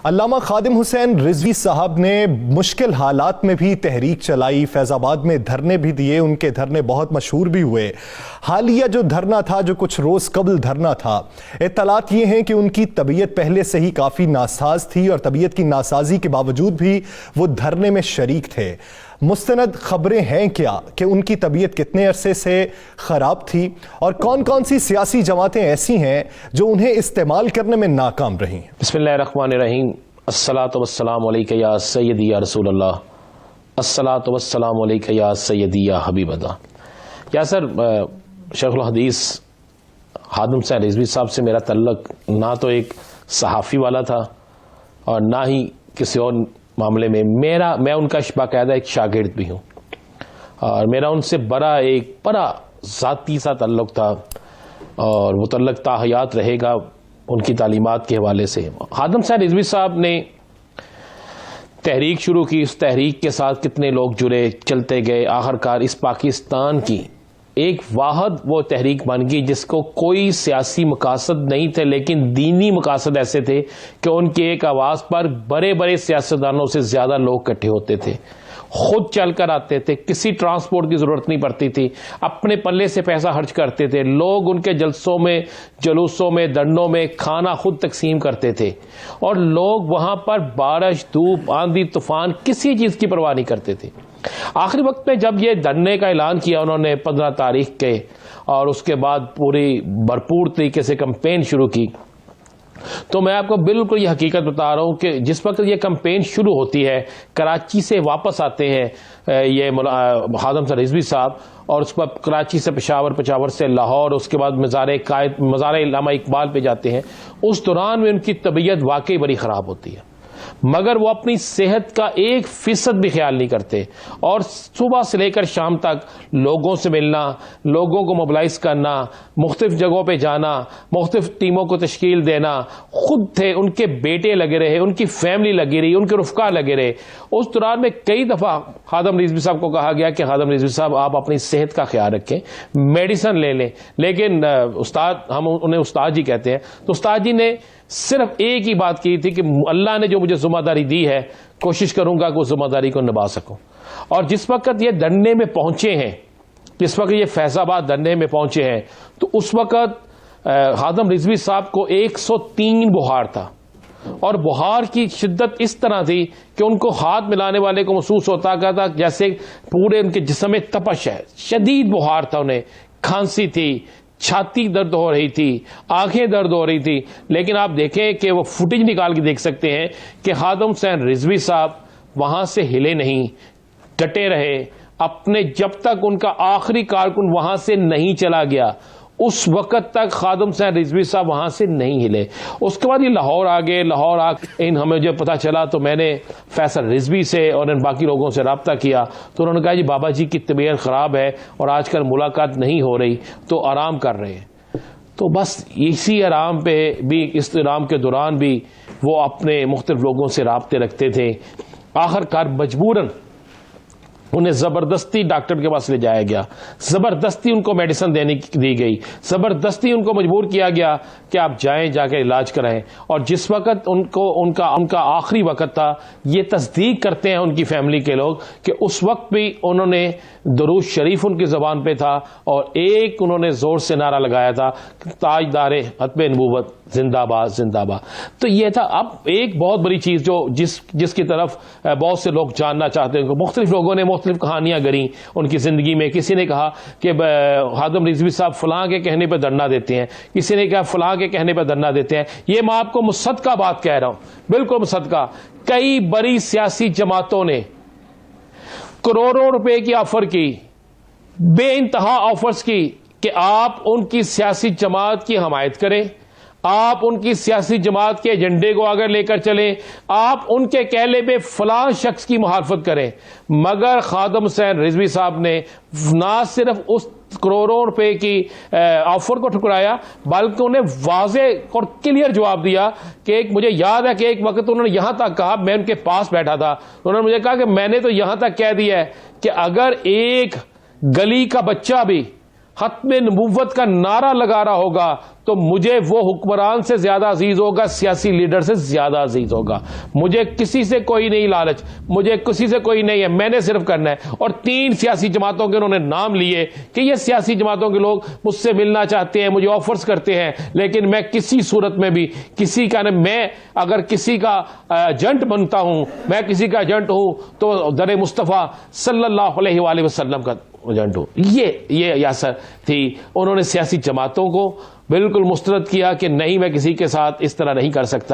علامہ خادم حسین رضوی صاحب نے مشکل حالات میں بھی تحریک چلائی، فیض آباد میں دھرنے بھی دیے، ان کے دھرنے بہت مشہور بھی ہوئے۔ حالیہ جو دھرنا تھا، جو کچھ روز قبل دھرنا تھا، اطلاعات یہ ہیں کہ ان کی طبیعت پہلے سے ہی کافی ناساز تھی اور طبیعت کی ناسازی کے باوجود بھی وہ دھرنے میں شریک تھے۔ مستند خبریں ہیں کیا کہ ان کی طبیعت کتنے عرصے سے خراب تھی اور کون کون سی سیاسی جماعتیں ایسی ہیں جو انہیں استعمال کرنے میں ناکام رہی ہیں؟ بسم اللہ الرحمن الرحیم۔ الصلاۃ والسلام علیک یا سیدی یا رسول اللہ، الصلاۃ والسلام علیک یا سیدی یا حبیب اللہ۔ یا سر، شیخ الحدیث خادم حسین رضوی صاحب سے میرا تعلق نہ تو ایک صحافی والا تھا اور نہ ہی کسی اور معاملے میں۔ میں ان کا باقاعدہ ایک شاگرد بھی ہوں اور میرا ان سے ایک بڑا ذاتی سا تعلق تھا اور وہ تعلق تا حیات رہے گا ان کی تعلیمات کے حوالے سے۔ خادم حسین رضوی صاحب نے تحریک شروع کی، اس تحریک کے ساتھ کتنے لوگ جڑے، چلتے گئے، آخرکار اس پاکستان کی ایک واحد وہ تحریک بن گئی جس کو کوئی سیاسی مقاصد نہیں تھے لیکن دینی مقاصد ایسے تھے کہ ان کی ایک آواز پر بڑے بڑے سیاستدانوں سے زیادہ لوگ اکٹھے ہوتے تھے، خود چل کر آتے تھے، کسی ٹرانسپورٹ کی ضرورت نہیں پڑتی تھی، اپنے پلے سے پیسہ خرچ کرتے تھے، لوگ ان کے جلسوں میں، جلوسوں میں، دھرنوں میں کھانا خود تقسیم کرتے تھے اور لوگ وہاں پر بارش، دھوپ، آندھی، طوفان کسی چیز کی پرواہ نہیں کرتے تھے۔ آخری وقت میں جب یہ دھرنے کا اعلان کیا انہوں نے 15 تاریخ کے، اور اس کے بعد پوری بھرپور طریقے سے کمپین شروع کی، تو میں آپ کو بالکل یہ حقیقت بتا رہا ہوں کہ جس وقت یہ کمپین شروع ہوتی ہے، کراچی سے واپس آتے ہیں یہ خادم حسین رضوی صاحب، اور اس کے بعد کراچی سے پشاور، پشاور سے لاہور، اس کے بعد مزار علامہ اقبال پہ جاتے ہیں۔ اس دوران میں ان کی طبیعت واقعی بڑی خراب ہوتی ہے، مگر وہ اپنی صحت کا 1% بھی خیال نہیں کرتے اور صبح سے لے کر شام تک لوگوں سے ملنا، لوگوں کو موبلائز کرنا، مختلف جگہوں پہ جانا، مختلف ٹیموں کو تشکیل دینا، خود تھے، ان کے بیٹے لگے رہے، ان کی فیملی لگی رہی، ان کے رفقا لگے رہے۔ اس دوران میں کئی دفعہ خادم رضوی صاحب کو کہا گیا کہ خادم رضوی صاحب آپ اپنی صحت کا خیال رکھیں، میڈیسن لے لیں، لیکن استاد، ہم انہیں استاد جی کہتے ہیں، تو استاد جی نے صرف ایک ہی بات کی تھی کہ اللہ نے جو مجھے ذمہ داری دی ہے کوشش کروں گا کہ اس ذمہ داری کو نبھا سکوں۔ اور جس وقت یہ دھرنے میں پہنچے ہیں، جس وقت یہ فیض آباد دھرنے میں پہنچے ہیں، تو اس وقت خادم رضوی صاحب کو 103 بخار تھا اور بخار کی شدت اس طرح تھی کہ ان کو ہاتھ ملانے والے کو محسوس ہوتا تھا جیسے پورے ان کے جسم میں تپش ہے، شدید بخار تھا، انہیں کھانسی تھی، چھاتی درد ہو رہی تھی، آنکھیں درد ہو رہی تھی۔ لیکن آپ دیکھیں کہ وہ فوٹیج نکال کے دیکھ سکتے ہیں کہ خادم حسین رضوی صاحب وہاں سے ہلے نہیں، ڈٹے رہے اپنے، جب تک ان کا آخری کارکن وہاں سے نہیں چلا گیا اس وقت تک خادم حسین رضوی صاحب وہاں سے نہیں ہلے۔ اس کے بعد یہ لاہور آ گئے، لاہور ہمیں جب پتا چلا تو میں نے فیصل رضوی سے اور ان باقی لوگوں سے رابطہ کیا، تو انہوں نے کہا جی بابا جی کی طبیعت خراب ہے اور آج کل ملاقات نہیں ہو رہی، تو آرام کر رہے ہیں۔ تو بس اسی آرام پہ بھی، اس آرام کے دوران بھی وہ اپنے مختلف لوگوں سے رابطے رکھتے تھے۔ آخرکار مجبوراً انہیں زبردستی ڈاکٹر کے پاس لے جایا گیا، زبردستی ان کو میڈیسن دینے دی گئی، زبردستی ان کو مجبور کیا گیا کہ آپ جائیں، جا کے علاج کرائیں۔ اور جس وقت ان کا آخری وقت تھا، یہ تصدیق کرتے ہیں ان کی فیملی کے لوگ کہ اس وقت بھی انہوں نے درود شریف ان کی زبان پہ تھا اور ایک انہوں نے زور سے نعرہ لگایا تھا، تاجدار ختم نبوت زندہ باد، زندہ باد۔ تو یہ تھا۔ اب ایک بہت بڑی چیز جو جس کی طرف بہت سے لوگ جاننا چاہتے ہیں، مختلف لوگوں نے مختلف کہانیاں گڑیں ان کی زندگی میں۔ کسی نے کہا کہ خادم رضوی صاحب فلاں کے کہنے پہ دھرنا دیتے ہیں، کسی نے کہا فلاں کے کہنے پہ دھرنا دیتے ہیں۔ یہ میں آپ کو مصدقہ بات کہہ رہا ہوں، بالکل مصدقہ۔ کئی بڑی سیاسی جماعتوں نے کروڑوں روپے کی آفر کی، بے انتہا آفرز کی کہ آپ ان کی سیاسی جماعت کی حمایت کریں، آپ ان کی سیاسی جماعت کے ایجنڈے کو آگے لے کر چلیں، آپ ان کے کہنے پہ فلاں شخص کی مخالفت کریں۔ مگر خادم حسین رضوی صاحب نے نہ صرف اس کروڑوں روپے کی آفر کو ٹھکرایا بلکہ انہیں واضح اور کلیئر جواب دیا کہ مجھے یاد ہے کہ ایک وقت انہوں نے یہاں تک کہا، میں ان کے پاس بیٹھا تھا، انہوں نے مجھے کہا کہ میں نے تو یہاں تک کہہ دیا ہے کہ اگر ایک گلی کا بچہ بھی ختم نبوت کا نعرہ لگا رہا ہوگا تو مجھے وہ حکمران سے زیادہ عزیز ہوگا, سیاسی لیڈر سے زیادہ عزیز ہوگا. مجھے کسی سے کوئی نہیں لالچ, مجھے کسی سے کوئی نہیں ہے, میں نے صرف کرنا ہے. اور 3 سیاسی جماعتوں کے انہوں نے نام لیے کہ یہ سیاسی جماعتوں کے لوگ مجھ سے ملنا چاہتے ہیں, مجھے آفرز کرتے ہیں, لیکن میں کسی صورت میں بھی کسی کا میں اگر کسی کا ایجنٹ بنتا ہوں, میں کسی کا ایجنٹ ہوں تو در مصطفیٰ صلی اللہ علیہ وآلہ وسلم کا ایجنٹ ہوں. یہ یاسر تھی. انہوں نے سیاسی جماعتوں کو بالکل مسترد کیا کہ نہیں, میں کسی کے ساتھ اس طرح نہیں کر سکتا.